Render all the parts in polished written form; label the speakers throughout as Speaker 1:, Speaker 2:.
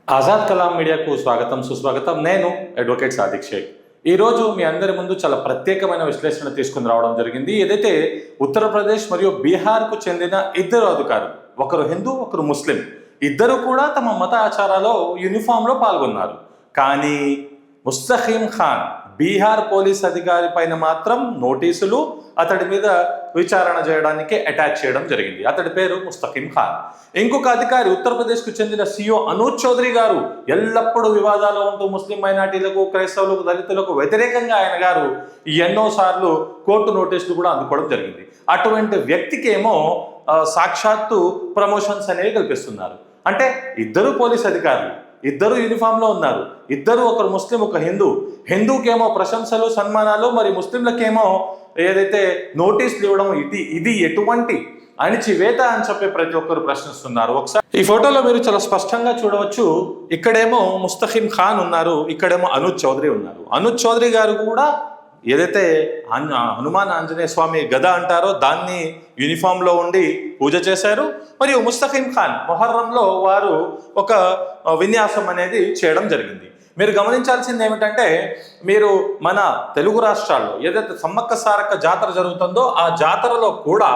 Speaker 1: ఆజాద్ కలాం మీడియాకు స్వాగతం సుస్వాగతం. నేను అడ్వకేట్ సాదిక్ షేక్. ఈరోజు మీ అందరి ముందు చాలా ప్రత్యేకమైన విశ్లేషణ తీసుకుని రావడం జరిగింది. ఏదైతే ఉత్తరప్రదేశ్ మరియు బీహార్కు చెందిన ఇద్దరు అధికారులు, ఒకరు హిందూ ఒకరు ముస్లిం, ఇద్దరు కూడా తమ మత ఆచారాల్లో యూనిఫామ్లో పాల్గొన్నారు. కానీ ముస్తఖీం ఖాన్ బీహార్ పోలీస్ అధికారి పైన మాత్రం నోటీసులు, అతడి మీద విచారణ చేయడానికి అటాచ్ చేయడం జరిగింది. అతడి పేరు ముస్తఖీం ఖాన్. ఇంకొక అధికారి ఉత్తరప్రదేశ్కు చెందిన సిఓ అనూజ్ చౌదరి గారు ఎల్లప్పుడూ వివాదాలు ఉంటూ ముస్లిం మైనార్టీలకు, క్రైస్తవులకు, దళితులకు వ్యతిరేకంగా ఆయన గారు ఎన్నోసార్లు కోర్టు నోటీసులు కూడా అందుకోవడం జరిగింది. అటువంటి వ్యక్తికి ఏమో సాక్షాత్తు ప్రమోషన్స్ అనేవి కల్పిస్తున్నారు. అంటే ఇద్దరు పోలీస్ అధికారులు, ఇద్దరు యూనిఫామ్లో ఉన్నారు, ఇద్దరు, ఒకరు ముస్లిం ఒక హిందూ. హిందూకేమో ప్రశంసలు సన్మానాలు, మరి ముస్లింలకేమో ఏదైతే నోటీసులు ఇవ్వడం, ఇది ఎటువంటి అణిచివేత అని చెప్పి ప్రతి ఒక్కరు ప్రశ్నిస్తున్నారు. ఒకసారి ఈ ఫోటోలో మీరు చాలా స్పష్టంగా చూడవచ్చు. ఇక్కడేమో ముస్తఖీం ఖాన్ ఉన్నారు, ఇక్కడేమో అనూజ్ చౌదరి ఉన్నారు. అనూజ్ చౌదరి గారు కూడా ఏదైతే హనుమాన్ ఆంజనేయ స్వామి గద అంటారో దాన్ని యూనిఫామ్లో ఉండి పూజ చేశారు. మరియు ముస్తఖీం ఖాన్ మొహర్రంలో వారు ఒక విన్యాసం అనేది చేయడం జరిగింది. మీరు గమనించాల్సింది ఏమిటంటే, మీరు మన తెలుగు రాష్ట్రాల్లో ఏదైతే సమ్మక్క సారక్క జాతర జరుగుతుందో ఆ జాతరలో కూడా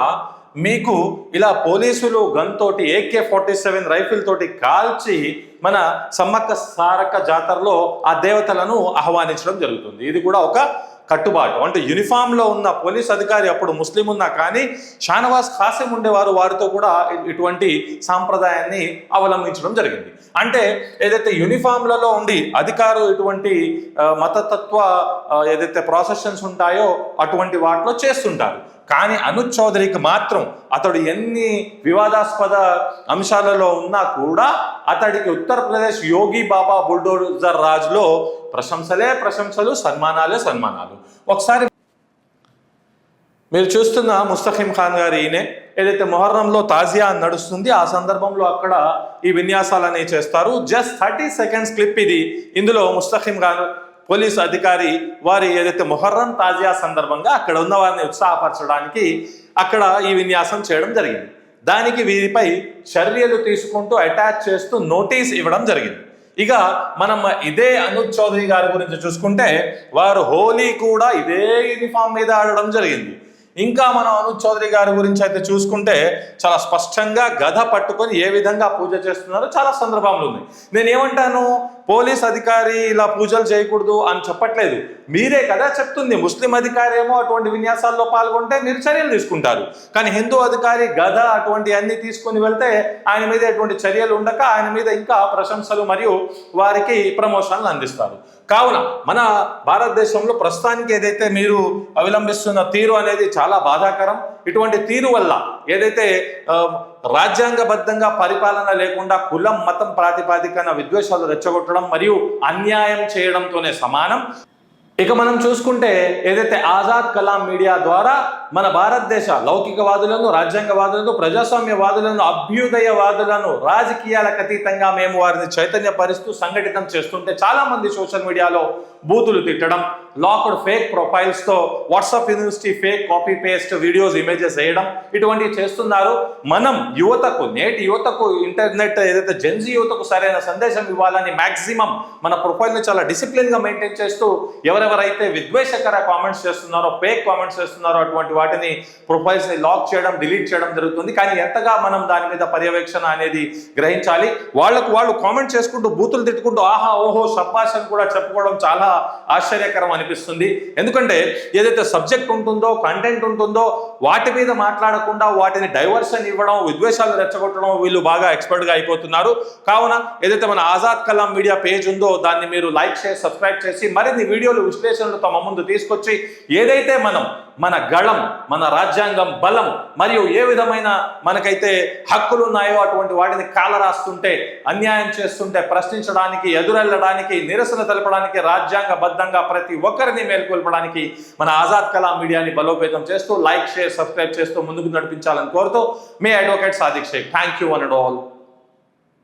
Speaker 1: మీకు ఇలా పోలీసులు గన్ తోటి AK-47 రైఫిల్ తోటి కాల్చి మన సమ్మక్క సారక్క జాతరలో ఆ దేవతలను ఆహ్వానించడం జరుగుతుంది. ఇది కూడా ఒక కట్టుబాటు. అంటే యూనిఫామ్లో ఉన్న పోలీస్ అధికారి అప్పుడు ముస్లిం ఉన్నా కానీ షానవాజ్ ఖాసిం ఉండేవారు, వారితో కూడా ఇటువంటి సాంప్రదాయాన్ని అవలంబించడం జరిగింది. అంటే ఏదైతే యూనిఫామ్లలో ఉండి అధికారులు ఇటువంటి మతతత్వ ఏదైతే ప్రాసెషన్స్ ఉంటాయో అటువంటి వాటిలో చేస్తుంటారు. కానీ అనూజ్ చౌదరికి మాత్రం అతడు ఎన్ని వివాదాస్పద అంశాలలో ఉన్నా కూడా అతడికి ఉత్తరప్రదేశ్ యోగి బాబా బుల్డోజర్ రాజ్లో ప్రశంసలే ప్రశంసలు, సన్మానాలే సన్మానాలు. ఒకసారి మీరు చూస్తున్న ముస్తఖీం ఖాన్ గారు ఈయనే. ఏదైతే మొహర్రంలో తాజియా అని నడుస్తుంది, ఆ సందర్భంలో అక్కడ ఈ విన్యాసాలు అనేవి చేస్తారు. జస్ట్ 30 సెకండ్స్ క్లిప్ ఇది. ఇందులో ముస్తఖీం ఖాన్ పోలీసు అధికారి వారి ఏదైతే మొహర్రం తాజియా సందర్భంగా అక్కడ ఉన్న వారిని ఉత్సాహపరచడానికి అక్కడ ఈ విన్యాసం చేయడం జరిగింది. దానికి వీరిపై చర్యలు తీసుకుంటూ అటాచ్ చేస్తూ నోటీస్ ఇవ్వడం జరిగింది. ఇక మనం ఇదే అనూజ్ చౌదరి గారి గురించి చూసుకుంటే, వారు హోలీ కూడా ఇదే యూనిఫామ్ మీద ఆడడం జరిగింది. ఇంకా మనం అనూజ్ చౌదరి గారి గురించి అయితే చూసుకుంటే చాలా స్పష్టంగా గద పట్టుకొని ఏ విధంగా పూజ చేస్తున్నారో చాలా సందర్భాలు ఉన్నాయి. నేనేమంటాను, పోలీస్ అధికారి ఇలా పూజలు చేయకూడదు అని చెప్పట్లేదు, మీరే కదా చెప్తుంది. ముస్లిం అధికారి ఏమో అటువంటి విన్యాసాల్లో పాల్గొంటే మీరు చర్యలు తీసుకుంటారు. కానీ హిందూ అధికారి గద అటువంటి అన్ని తీసుకొని వెళ్తే ఆయన మీద ఎటువంటి చర్యలు ఉండక ఆయన మీద ఇంకా ప్రశంసలు మరియు వారికి ప్రమోషన్లు అందిస్తారు. కావున మన భారతదేశంలో ప్రస్తుతానికి ఏదైతే మీరు అవలంబిస్తున్న తీరు అనేది చాలా బాధాకరం. ఇటువంటి తీరు వల్ల ఏదైతే రాజ్యాంగబద్ధంగా పరిపాలన లేకుండా కులం, మతం ప్రాతిపాదికన విద్వేషాలు రెచ్చగొట్టడం మరియు అన్యాయం చేయడంతోనే సమానం. ఇక మనం చూసుకుంటే ఏదైతే ఆజాద్ కలాం మీడియా ద్వారా మన భారతదేశ లౌకికవాదులను, రాజ్యాంగవాదులను, ప్రజాస్వామ్యవాదులను, అభ్యుదయవాదులను రాజకీయాలకు అతీతంగా మేము వారిని చైతన్యపరుస్తూ సంఘటితం చేస్తుంటే చాలా మంది సోషల్ మీడియాలో బూతులు తిట్టడం, లాక్డ్ ఫేక్ ప్రొఫైల్స్తో WhatsApp university fake copy paste videos, images వేయడం, ఇటువంటివి చేస్తున్నారు. మనం యువతకు, నేటి యువతకు, ఇంటర్నెట్ ఏదైతే జెన్జీ యువతకు సరైన సందేశం ఇవ్వాలని మ్యాక్సిమం మన ప్రొఫైల్ని చాలా డిసిప్లిన్గా మెయింటైన్ చేస్తూ ఎవరెవరైతే విద్వేషకర కామెంట్స్ చేస్తున్నారో, ఫేక్ కామెంట్స్ చేస్తున్నారో అటువంటి వాటిని ప్రొఫైల్స్ని లాక్ చేయడం, డిలీట్ చేయడం జరుగుతుంది. కానీ ఎంతగా మనం దాని మీద పర్యవేక్షణ అనేది గ్రహించాలి. వాళ్ళు కామెంట్ చేసుకుంటూ బూతులు తిట్టుకుంటూ ఆహా ఓహో షబ్బాష్ అని కూడా చెప్పుకోవడం చాలా ఆశ్చర్యకరం అనిపిస్తుంది. ఎందుకంటే ఏదైతే సబ్జెక్ట్ ఉంటుందో, కంటెంట్ ఉంటుందో వాటి మీద మాట్లాడకుండా వాటిని డైవర్షన్ ఇవ్వడం, విద్వేషాలు రెచ్చగొట్టడం వీళ్ళు బాగా ఎక్స్పర్ట్గా అయిపోతున్నారు. కావున ఏదైతే మన ఆజాద్ కలాం మీడియా పేజ్ ఉందో దాన్ని మీరు లైక్ చేసి సబ్స్క్రైబ్ చేసి మరిన్ని వీడియోలు, విశ్లేషణలు తమ ముందు తీసుకొచ్చి ఏదైతే మన గళం, మన రాజ్యాంగం బలం మరియు ఏ విధమైన మనకైతే హక్కులు ఉన్నాయో అటువంటి వాటిని కాలరాస్తుంటే, అన్యాయం చేస్తుంటే ప్రశ్నించడానికి, ఎదురెళ్ళడానికి, నిరసన తెలపడానికి, రాజ్యాంగబద్ధంగా ప్రతి ఒక్కరిని మేల్కొల్పడానికి మన ఆజాద్ కలాం మీడియాని బలోపేతం చేస్తూ లైక్, షేర్, సబ్స్క్రైబ్ చేస్తూ ముందుకు నడిపించాలని కోరుతూ మీ advocate Sadiq Shaikh. Thank you one and all.